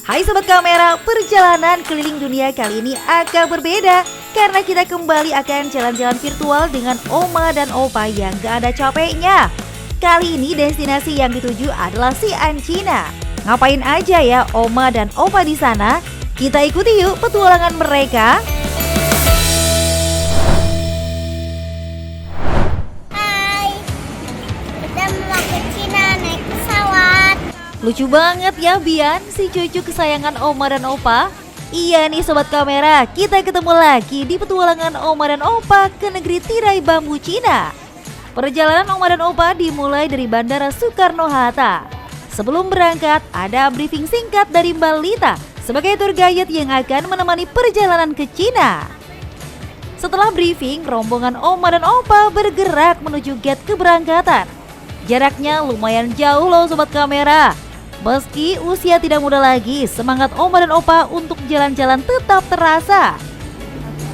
Hai Sobat Kamera, perjalanan keliling dunia kali ini agak berbeda karena kita kembali akan jalan-jalan virtual dengan Oma dan Opa yang gak ada capeknya. Kali ini destinasi yang dituju adalah Xi'an, Cina. Ngapain aja ya Oma dan Opa di sana? Kita ikuti yuk petualangan mereka. Hai, kita mau ke Cina naik pesawat. Lucu banget ya Bian, si cucu kesayangan Oma dan Opa. Iya nih Sobat Kamera, kita ketemu lagi di petualangan Oma dan Opa ke negeri tirai bambu Cina. Perjalanan Oma dan Opa dimulai dari Bandara Soekarno-Hatta. Sebelum berangkat, ada briefing singkat dari Mbak Lita sebagai tour guide yang akan menemani perjalanan ke Cina. Setelah briefing, rombongan Oma dan Opa bergerak menuju gate keberangkatan. Jaraknya lumayan jauh loh Sobat Kamera. Meski usia tidak muda lagi, semangat Oma dan Opa untuk jalan-jalan tetap terasa.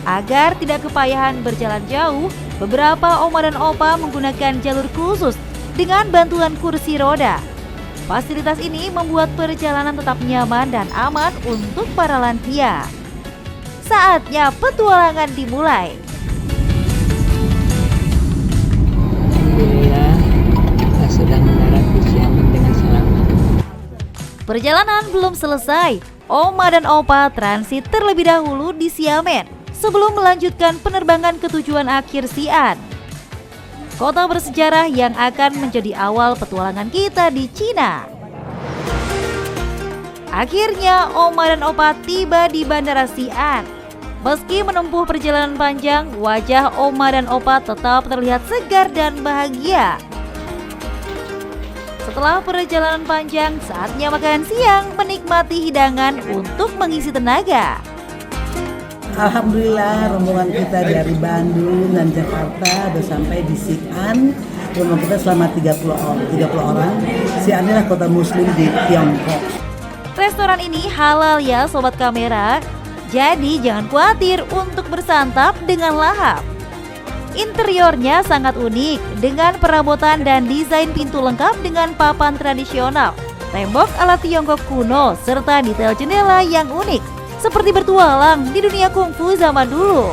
Agar tidak kepayahan berjalan jauh, beberapa Oma dan Opa menggunakan jalur khusus dengan bantuan kursi roda. Fasilitas ini membuat perjalanan tetap nyaman dan aman untuk para lansia. Saatnya petualangan dimulai. Alhamdulillah, kita sedang mendarat di Xiamen dengan selamat. Perjalanan belum selesai. Oma dan Opa transit terlebih dahulu di Xiamen sebelum melanjutkan penerbangan ke tujuan akhir Xi'an, kota bersejarah yang akan menjadi awal petualangan kita di Cina. Akhirnya Oma dan Opa tiba di Bandara Xi'an. Meski menempuh perjalanan panjang, wajah Oma dan Opa tetap terlihat segar dan bahagia. Setelah perjalanan panjang, saatnya makan siang, menikmati hidangan untuk mengisi tenaga. Alhamdulillah, rombongan kita dari Bandung dan Jakarta sudah sampai di Xi'an. Rombongan kita selama 30 orang. Xi'an adalah kota muslim di Tiongkok. Restoran ini halal ya Sobat Kamera, jadi jangan khawatir untuk bersantap dengan lahap. Interiornya sangat unik dengan perabotan dan desain pintu lengkap dengan papan tradisional, tembok ala Tiongkok kuno, serta detail jendela yang unik seperti bertualang di dunia kungfu zaman dulu.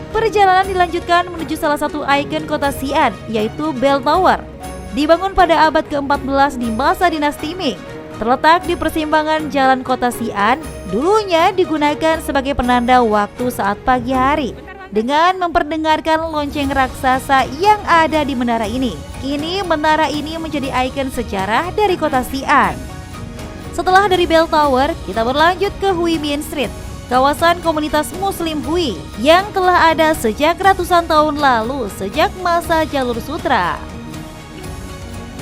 Perjalanan dilanjutkan menuju salah satu ikon kota Xi'an, yaitu Bell Tower. Dibangun pada abad ke-14 di masa dinasti Ming, terletak di persimpangan jalan kota Xi'an, dulunya digunakan sebagai penanda waktu saat pagi hari dengan memperdengarkan lonceng raksasa yang ada di menara ini. Kini menara ini menjadi ikon sejarah dari kota Xi'an. Setelah dari Bell Tower, kita berlanjut ke Huimin Street, kawasan komunitas Muslim Hui yang telah ada sejak ratusan tahun lalu sejak masa Jalur Sutra.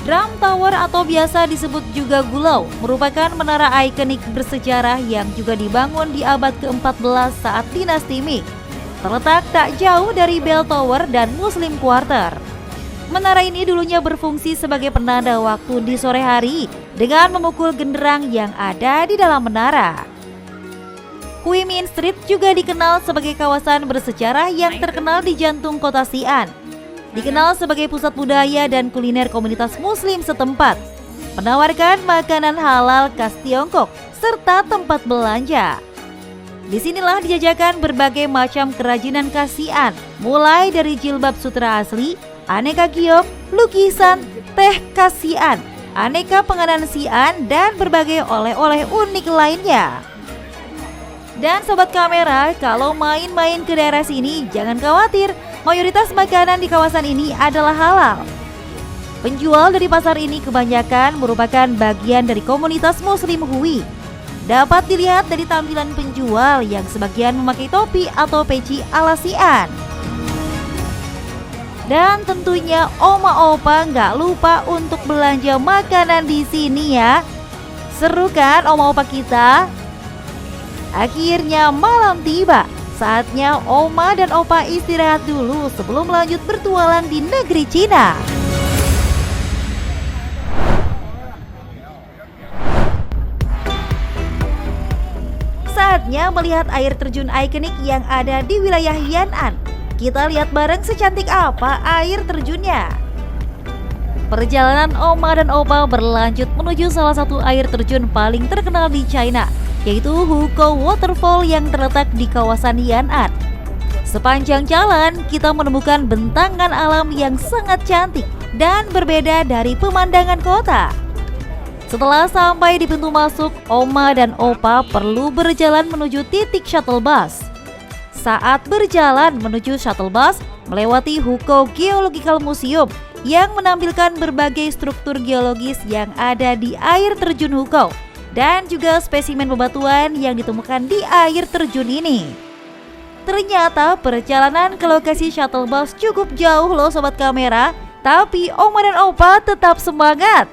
Drum Tower atau biasa disebut juga Gulau merupakan menara ikonik bersejarah yang juga dibangun di abad ke-14 saat dinasti Ming. Terletak tak jauh dari Bell Tower dan Muslim Quarter. Menara ini dulunya berfungsi sebagai penanda waktu di sore hari dengan memukul genderang yang ada di dalam menara. Huimin Street juga dikenal sebagai kawasan bersejarah yang terkenal di jantung kota Xi'an. Dikenal sebagai pusat budaya dan kuliner komunitas muslim setempat, menawarkan makanan halal khas Tiongkok serta tempat belanja. Disinilah dijajakan berbagai macam kerajinan khas Xi'an, mulai dari jilbab sutra asli, aneka giok, lukisan, teh khas Xi'an, aneka penganan Xi'an, dan berbagai oleh-oleh unik lainnya. Dan Sobat Kamera, kalau main-main ke daerah sini jangan khawatir, mayoritas makanan di kawasan ini adalah halal. Penjual dari pasar ini kebanyakan merupakan bagian dari komunitas Muslim Hui. Dapat dilihat dari tampilan penjual yang sebagian memakai topi atau peci ala Xi'an. Dan tentunya Oma Opa nggak lupa untuk belanja makanan di sini ya. Seru kan Oma Opa kita? Akhirnya malam tiba. Saatnya Oma dan Opa istirahat dulu sebelum lanjut bertualang di negeri Cina. Saatnya melihat air terjun ikonik yang ada di wilayah Yan'an. Kita lihat bareng secantik apa air terjunnya. Perjalanan Oma dan Opa berlanjut menuju salah satu air terjun paling terkenal di China, yaitu Hukou Waterfall yang terletak di kawasan Yan'an. Sepanjang jalan, kita menemukan bentangan alam yang sangat cantik dan berbeda dari pemandangan kota. Setelah sampai di pintu masuk, Oma dan Opa perlu berjalan menuju titik shuttle bus. Saat berjalan menuju shuttle bus, melewati Hukou Geological Museum yang menampilkan berbagai struktur geologis yang ada di air terjun Hukou dan juga spesimen bebatuan yang ditemukan di air terjun ini. Ternyata perjalanan ke lokasi shuttle bus cukup jauh loh sobat kamera, tapi Oma dan Opa tetap semangat.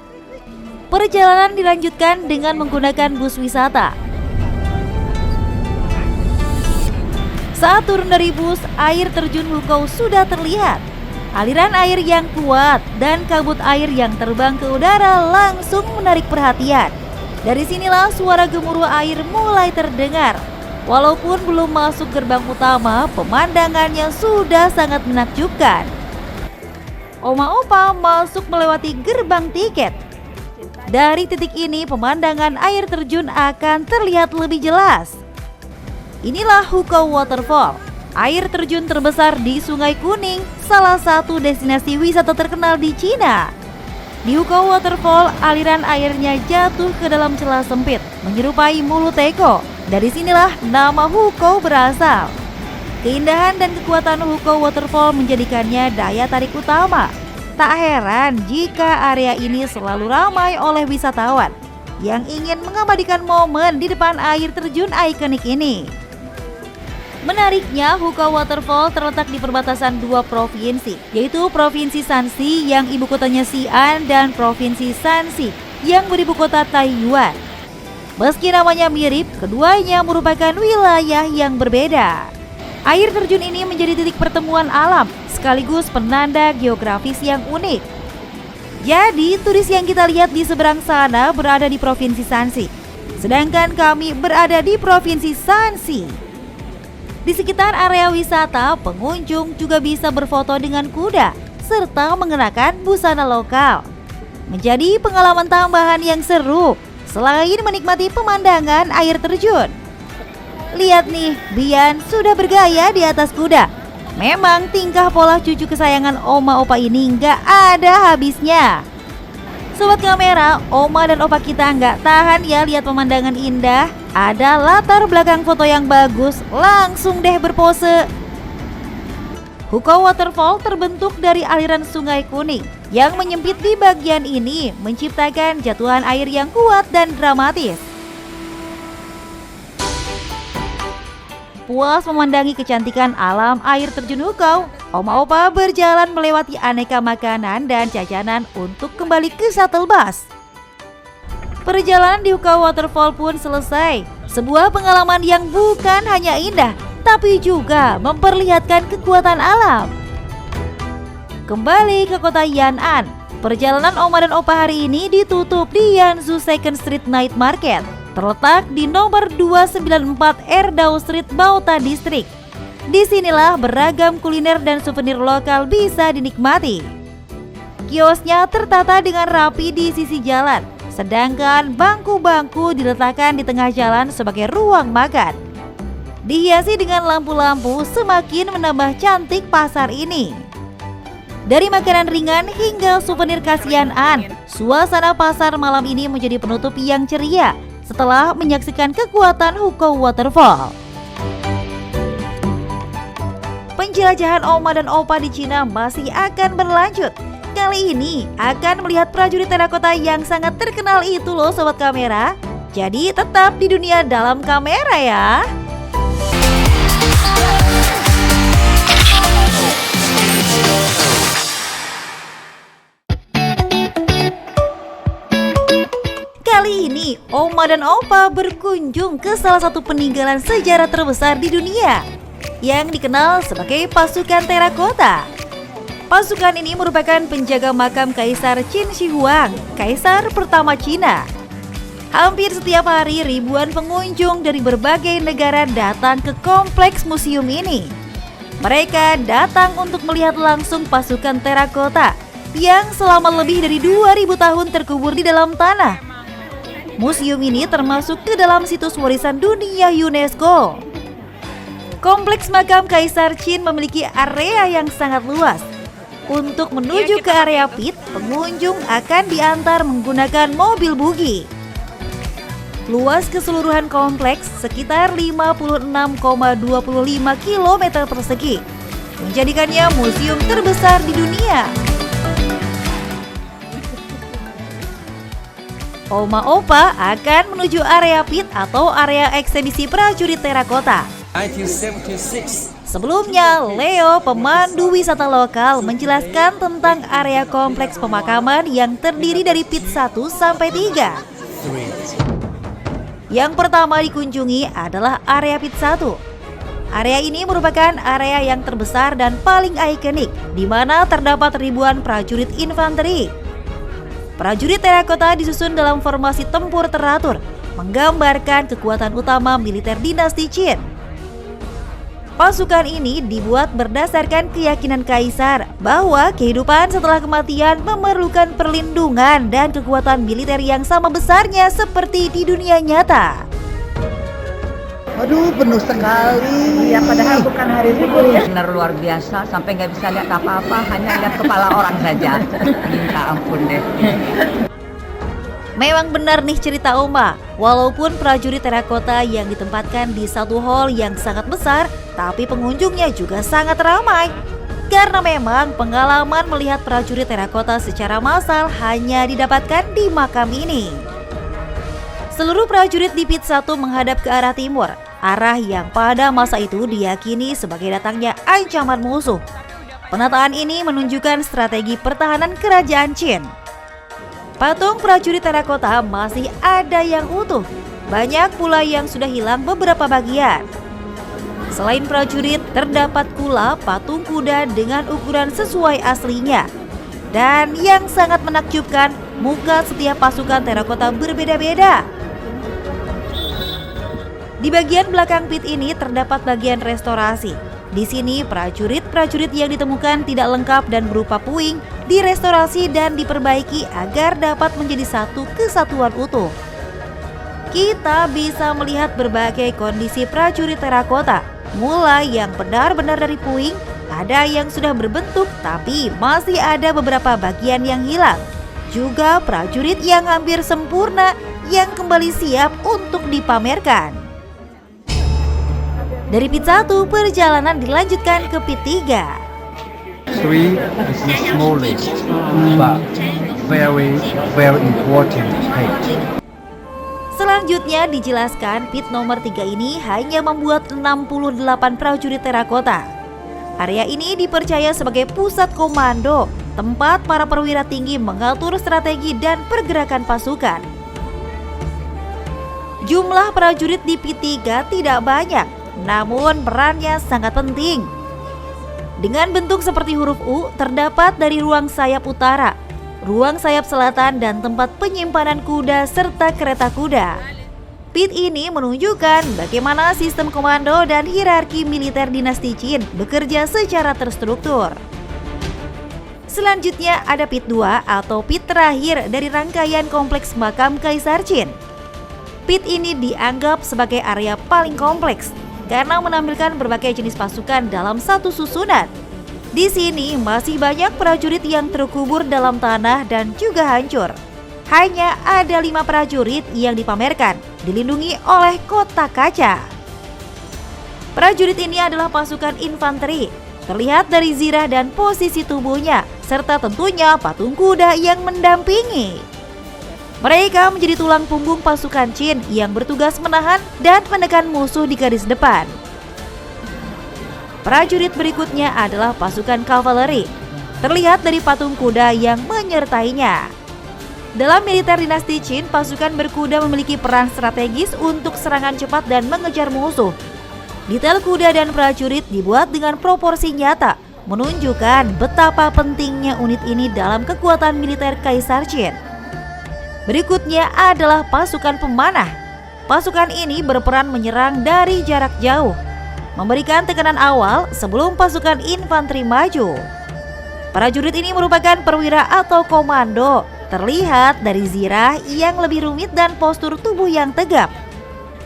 Perjalanan dilanjutkan dengan menggunakan bus wisata. Saat turun dari bus, air terjun Hukou sudah terlihat. Aliran air yang kuat dan kabut air yang terbang ke udara langsung menarik perhatian. Dari sinilah suara gemuruh air mulai terdengar. Walaupun belum masuk gerbang utama, pemandangannya sudah sangat menakjubkan. Oma Opa masuk melewati gerbang tiket. Dari titik ini, pemandangan air terjun akan terlihat lebih jelas. Inilah Hukou Waterfall, air terjun terbesar di Sungai Kuning, salah satu destinasi wisata terkenal di Cina. Di Hukou Waterfall, aliran airnya jatuh ke dalam celah sempit, menyerupai mulut teko. Dari sinilah nama Hukou berasal. Keindahan dan kekuatan Hukou Waterfall menjadikannya daya tarik utama. Tak heran jika area ini selalu ramai oleh wisatawan yang ingin mengabadikan momen di depan air terjun ikonik ini. Menariknya, Hukou Waterfall terletak di perbatasan dua provinsi, yaitu Provinsi Shanxi yang ibu kotanya Xi'an dan Provinsi Shanxi yang beribu kota Taiyuan. Meski namanya mirip, keduanya merupakan wilayah yang berbeda. Air terjun ini menjadi titik pertemuan alam, sekaligus penanda geografis yang unik. Jadi, turis yang kita lihat di seberang sana berada di Provinsi Shanxi, sedangkan kami berada di Provinsi Shanxi. Di sekitar area wisata, pengunjung juga bisa berfoto dengan kuda serta mengenakan busana lokal. Menjadi pengalaman tambahan yang seru selain menikmati pemandangan air terjun. Lihat nih, Bian sudah bergaya di atas kuda. Memang tingkah pola cucu kesayangan Oma Opa ini nggak ada habisnya. Sobat kamera, Oma dan Opa kita nggak tahan ya lihat pemandangan indah. Ada latar belakang foto yang bagus, langsung deh berpose. Hukou Waterfall terbentuk dari aliran Sungai Kuning yang menyempit di bagian ini, menciptakan jatuhan air yang kuat dan dramatis. Puas memandangi kecantikan alam air terjun Hukou, Oma Opa berjalan melewati aneka makanan dan jajanan untuk kembali ke shuttle bus. Perjalanan di Hukou Waterfall pun selesai. Sebuah pengalaman yang bukan hanya indah, tapi juga memperlihatkan kekuatan alam. Kembali ke kota Yan'an, perjalanan Oma dan Opa hari ini ditutup di Yanzhou Second Street Night Market. Terletak di nomor 294 Erdao Street, Baota District. Disinilah beragam kuliner dan souvenir lokal bisa dinikmati. Kiosnya tertata dengan rapi di sisi jalan, sedangkan bangku-bangku diletakkan di tengah jalan sebagai ruang makan. Dihiasi dengan lampu-lampu semakin menambah cantik pasar ini. Dari makanan ringan hingga souvenir khas Yan'an, suasana pasar malam ini menjadi penutup yang ceria setelah menyaksikan kekuatan Hukou Waterfall. Penjelajahan Oma dan Opa di Cina masih akan berlanjut. Kali ini akan melihat prajurit terakota yang sangat terkenal itu loh sobat kamera. Jadi tetap di dunia dalam kamera ya. Kali ini, Oma dan Opa berkunjung ke salah satu peninggalan sejarah terbesar di dunia yang dikenal sebagai pasukan terakota. Pasukan ini merupakan penjaga makam Kaisar Qin Shi Huang, Kaisar pertama Cina. Hampir setiap hari ribuan pengunjung dari berbagai negara datang ke kompleks museum ini. Mereka datang untuk melihat langsung pasukan terakota yang selama lebih dari 2000 tahun terkubur di dalam tanah. Museum ini termasuk ke dalam situs warisan dunia UNESCO. Kompleks makam Kaisar Qin memiliki area yang sangat luas. Untuk menuju ke area pit, pengunjung akan diantar menggunakan mobil buggy. Luas keseluruhan kompleks sekitar 56,25 km persegi, menjadikannya museum terbesar di dunia. Oma Opa akan menuju area pit atau area eksebisi prajurit terakota. 1976. Sebelumnya, Leo, pemandu wisata lokal, menjelaskan tentang area kompleks pemakaman yang terdiri dari pit 1 sampai 3. Yang pertama dikunjungi adalah area pit 1. Area ini merupakan area yang terbesar dan paling ikonik, di mana terdapat ribuan prajurit infanteri. Prajurit terakota disusun dalam formasi tempur teratur, menggambarkan kekuatan utama militer dinasti Qin. Pasukan ini dibuat berdasarkan keyakinan kaisar bahwa kehidupan setelah kematian memerlukan perlindungan dan kekuatan militer yang sama besarnya seperti di dunia nyata. Aduh, penuh sekali. Ya padahal bukan hari libur ya. Benar luar biasa, sampai nggak bisa lihat apa-apa, hanya lihat kepala orang saja. Minta ampun deh. Memang benar nih cerita Oma, walaupun prajurit terakota yang ditempatkan di satu hall yang sangat besar, tapi pengunjungnya juga sangat ramai. Karena memang pengalaman melihat prajurit terakota secara massal hanya didapatkan di makam ini. Seluruh prajurit di pit 1 menghadap ke arah timur, arah yang pada masa itu diyakini sebagai datangnya ancaman musuh. Penataan ini menunjukkan strategi pertahanan kerajaan Qin. Patung prajurit terakota masih ada yang utuh, banyak pula yang sudah hilang beberapa bagian. Selain prajurit, terdapat pula patung kuda dengan ukuran sesuai aslinya. Dan yang sangat menakjubkan, muka setiap pasukan terakota berbeda-beda. Di bagian belakang pit ini terdapat bagian restorasi. Di sini prajurit-prajurit yang ditemukan tidak lengkap dan berupa puing direstorasi dan diperbaiki agar dapat menjadi satu kesatuan utuh. Kita bisa melihat berbagai kondisi prajurit terakota, mulai yang benar-benar dari puing, ada yang sudah berbentuk tapi masih ada beberapa bagian yang hilang. Juga prajurit yang hampir sempurna yang kembali siap untuk dipamerkan. Dari pit 1, perjalanan dilanjutkan ke pit 3. 3 is the smallest, but very important page. Selanjutnya dijelaskan pit nomor 3 ini hanya membuat 68 prajurit terakota. Area ini dipercaya sebagai pusat komando, tempat para perwira tinggi mengatur strategi dan pergerakan pasukan. Jumlah prajurit di pit 3 tidak banyak, namun perannya sangat penting. Dengan bentuk seperti huruf U, terdapat dari ruang sayap utara, ruang sayap selatan, dan tempat penyimpanan kuda serta kereta kuda. Pit ini menunjukkan bagaimana sistem komando dan hierarki militer dinasti Qin bekerja secara terstruktur. Selanjutnya ada pit 2 atau pit terakhir dari rangkaian kompleks makam Kaisar Qin. Pit ini dianggap sebagai area paling kompleks karena menampilkan berbagai jenis pasukan dalam satu susunan. Di sini masih banyak prajurit yang terkubur dalam tanah dan juga hancur. Hanya ada 5 prajurit yang dipamerkan, dilindungi oleh kotak kaca. Prajurit ini adalah pasukan infanteri, terlihat dari zirah dan posisi tubuhnya, serta tentunya patung kuda yang mendampingi. Mereka menjadi tulang punggung pasukan Qin yang bertugas menahan dan menekan musuh di garis depan. Prajurit berikutnya adalah pasukan kavaleri, terlihat dari patung kuda yang menyertainya. Dalam militer dinasti Qin, pasukan berkuda memiliki peran strategis untuk serangan cepat dan mengejar musuh. Detail kuda dan prajurit dibuat dengan proporsi nyata, menunjukkan betapa pentingnya unit ini dalam kekuatan militer Kaisar Qin. Berikutnya adalah pasukan pemanah. Pasukan ini berperan menyerang dari jarak jauh, memberikan tekanan awal sebelum pasukan infanteri maju. Prajurit ini merupakan perwira atau komando, terlihat dari zirah yang lebih rumit dan postur tubuh yang tegap.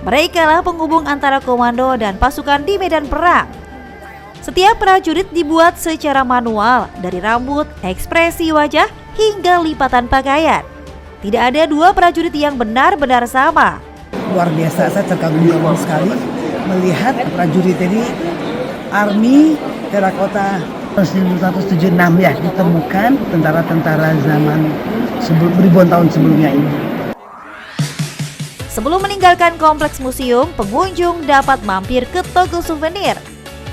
Mereka lah penghubung antara komando dan pasukan di medan perang. Setiap prajurit dibuat secara manual, dari rambut, ekspresi wajah, hingga lipatan pakaian. Tidak ada dua prajurit yang benar-benar sama. Luar biasa, saya terkagum sekali melihat prajurit ini Army Terakota 1976 ya, ditemukan tentara-tentara zaman ribuan tahun sebelumnya ini. Sebelum meninggalkan kompleks museum, pengunjung dapat mampir ke toko souvenir.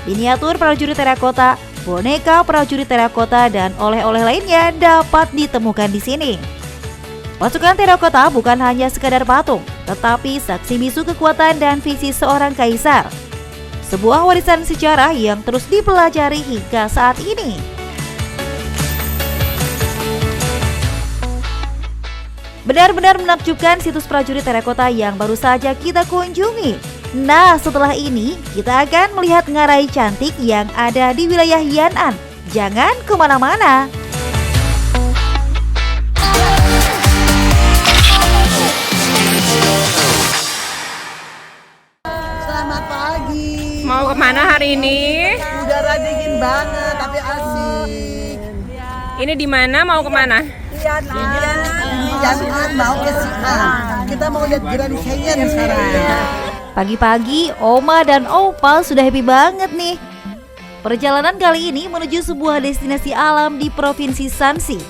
Miniatur prajurit terakota, boneka prajurit terakota, dan oleh-oleh lainnya dapat ditemukan di sini. Pasukan terakota bukan hanya sekadar patung, tetapi saksi bisu kekuatan dan visi seorang kaisar. Sebuah warisan sejarah yang terus dipelajari hingga saat ini. Benar-benar menakjubkan situs prajurit terakota yang baru saja kita kunjungi. Nah, setelah ini kita akan melihat ngarai cantik yang ada di wilayah Yan'an. Jangan kemana-mana. Selamat pagi. Mau kemana hari ini? Udara dingin banget tapi asik. Ini di mana? Mau kemana? Jangan mau ke Xi'an. Kita mau lihat Grand Canyon sekarang. Pagi-pagi, Oma dan Opa sudah happy banget nih. Perjalanan kali ini menuju sebuah destinasi alam di Provinsi Shanxi.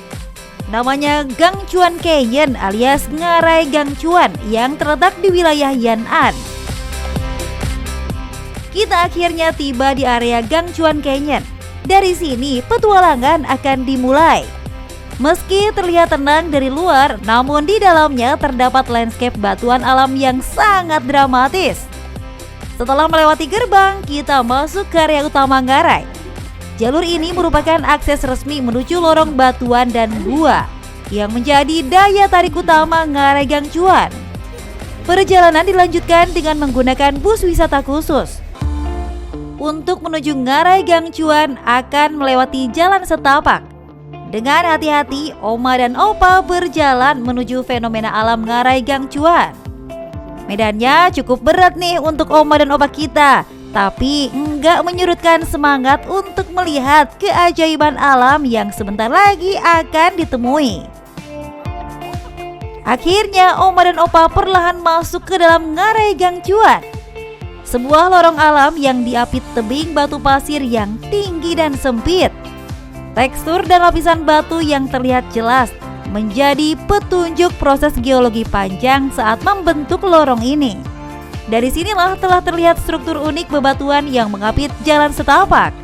Namanya Gangchuan Canyon alias Ngarai Gangchuan yang terletak di wilayah Yan'an. Kita akhirnya tiba di area Gangchuan Canyon. Dari sini, petualangan akan dimulai. Meski terlihat tenang dari luar, namun di dalamnya terdapat landscape batuan alam yang sangat dramatis. Setelah melewati gerbang, kita masuk ke area utama Ngarai. Jalur ini merupakan akses resmi menuju lorong batuan dan gua yang menjadi daya tarik utama Ngarai Gangchuan. Perjalanan dilanjutkan dengan menggunakan bus wisata khusus. Untuk menuju Ngarai Gangchuan akan melewati jalan setapak. Dengan hati-hati, Oma dan Opa berjalan menuju fenomena alam Ngarai Gangchuan. Medannya cukup berat nih untuk Oma dan Opa kita, tapi enggak menyurutkan semangat untuk melihat keajaiban alam yang sebentar lagi akan ditemui. Akhirnya Oma dan Opa perlahan masuk ke dalam Ngarai Gangchuan. Sebuah lorong alam yang diapit tebing batu pasir yang tinggi dan sempit. Tekstur dan lapisan batu yang terlihat jelas menjadi petunjuk proses geologi panjang saat membentuk lorong ini. Dari sinilah telah terlihat struktur unik bebatuan yang mengapit jalan setapak.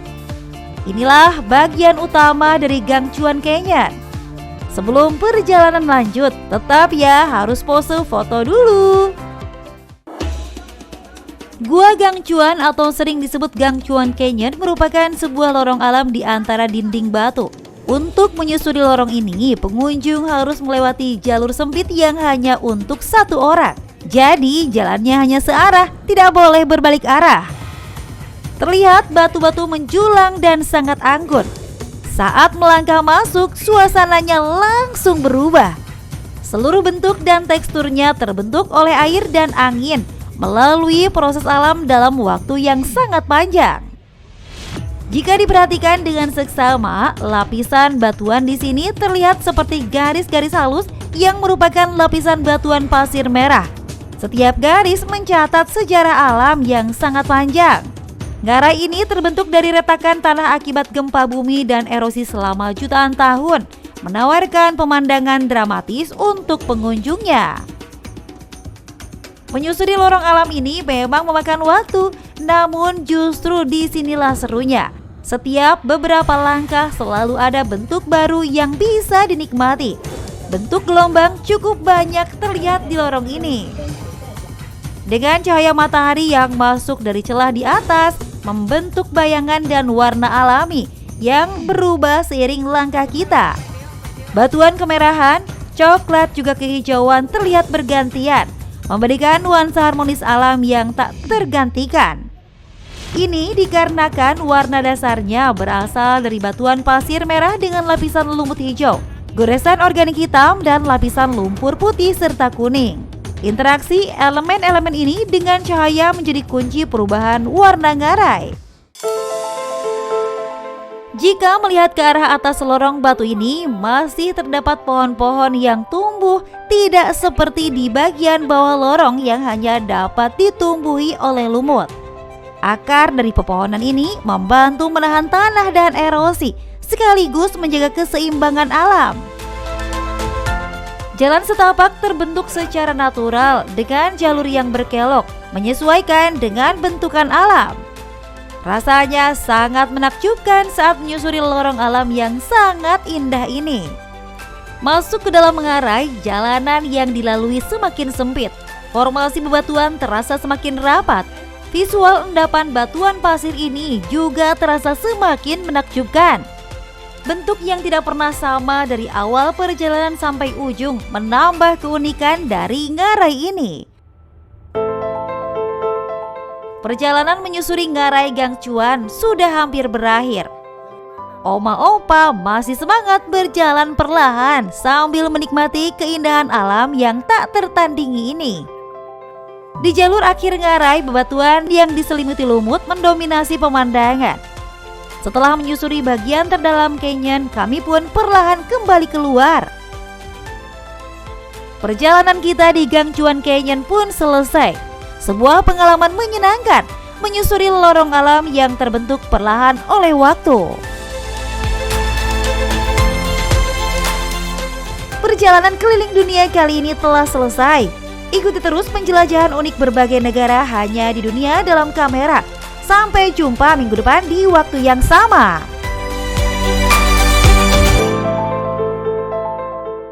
Inilah bagian utama dari Gangchuan Canyon. Sebelum perjalanan lanjut, tetap ya harus pose foto dulu. Gua Gangchuan atau sering disebut Gangchuan Canyon merupakan sebuah lorong alam di antara dinding batu. Untuk menyusuri lorong ini, pengunjung harus melewati jalur sempit yang hanya untuk satu orang. Jadi jalannya hanya searah, tidak boleh berbalik arah. Terlihat batu-batu menjulang dan sangat anggun. Saat melangkah masuk, suasananya langsung berubah. Seluruh bentuk dan teksturnya terbentuk oleh air dan angin melalui proses alam dalam waktu yang sangat panjang. Jika diperhatikan dengan seksama, lapisan batuan di sini terlihat seperti garis-garis halus yang merupakan lapisan batuan pasir merah. Setiap garis mencatat sejarah alam yang sangat panjang. Ngarai ini terbentuk dari retakan tanah akibat gempa bumi dan erosi selama jutaan tahun, menawarkan pemandangan dramatis untuk pengunjungnya. Menyusuri lorong alam ini memang memakan waktu, namun justru disinilah serunya. Setiap beberapa langkah selalu ada bentuk baru yang bisa dinikmati. Bentuk gelombang cukup banyak terlihat di lorong ini. Dengan cahaya matahari yang masuk dari celah di atas, membentuk bayangan dan warna alami yang berubah seiring langkah kita. Batuan kemerahan, coklat juga kehijauan terlihat bergantian, memberikan nuansa harmonis alam yang tak tergantikan. Ini dikarenakan warna dasarnya berasal dari batuan pasir merah dengan lapisan lumut hijau, goresan organik hitam, dan lapisan lumpur putih serta kuning. Interaksi elemen-elemen ini dengan cahaya menjadi kunci perubahan warna ngarai. Jika melihat ke arah atas lorong batu ini, masih terdapat pohon-pohon yang tumbuh tidak seperti di bagian bawah lorong yang hanya dapat ditumbuhi oleh lumut. Akar dari pepohonan ini membantu menahan tanah dan erosi, sekaligus menjaga keseimbangan alam. Jalan setapak terbentuk secara natural dengan jalur yang berkelok, menyesuaikan dengan bentukan alam. Rasanya sangat menakjubkan saat menyusuri lorong alam yang sangat indah ini. Masuk ke dalam ngarai, jalanan yang dilalui semakin sempit. Formasi bebatuan terasa semakin rapat. Visual endapan batuan pasir ini juga terasa semakin menakjubkan. Bentuk yang tidak pernah sama dari awal perjalanan sampai ujung menambah keunikan dari ngarai ini. Perjalanan menyusuri ngarai Gang Cuan sudah hampir berakhir. Oma Opa masih semangat berjalan perlahan sambil menikmati keindahan alam yang tak tertandingi ini. Di jalur akhir ngarai, bebatuan yang diselimuti lumut mendominasi pemandangan. Setelah menyusuri bagian terdalam canyon, kami pun perlahan kembali keluar. Perjalanan kita di Gang Cuan Canyon pun selesai. Sebuah pengalaman menyenangkan menyusuri lorong alam yang terbentuk perlahan oleh waktu. Perjalanan keliling dunia kali ini telah selesai. Ikuti terus penjelajahan unik berbagai negara hanya di Dunia Dalam Kamera. Sampai jumpa minggu depan di waktu yang sama.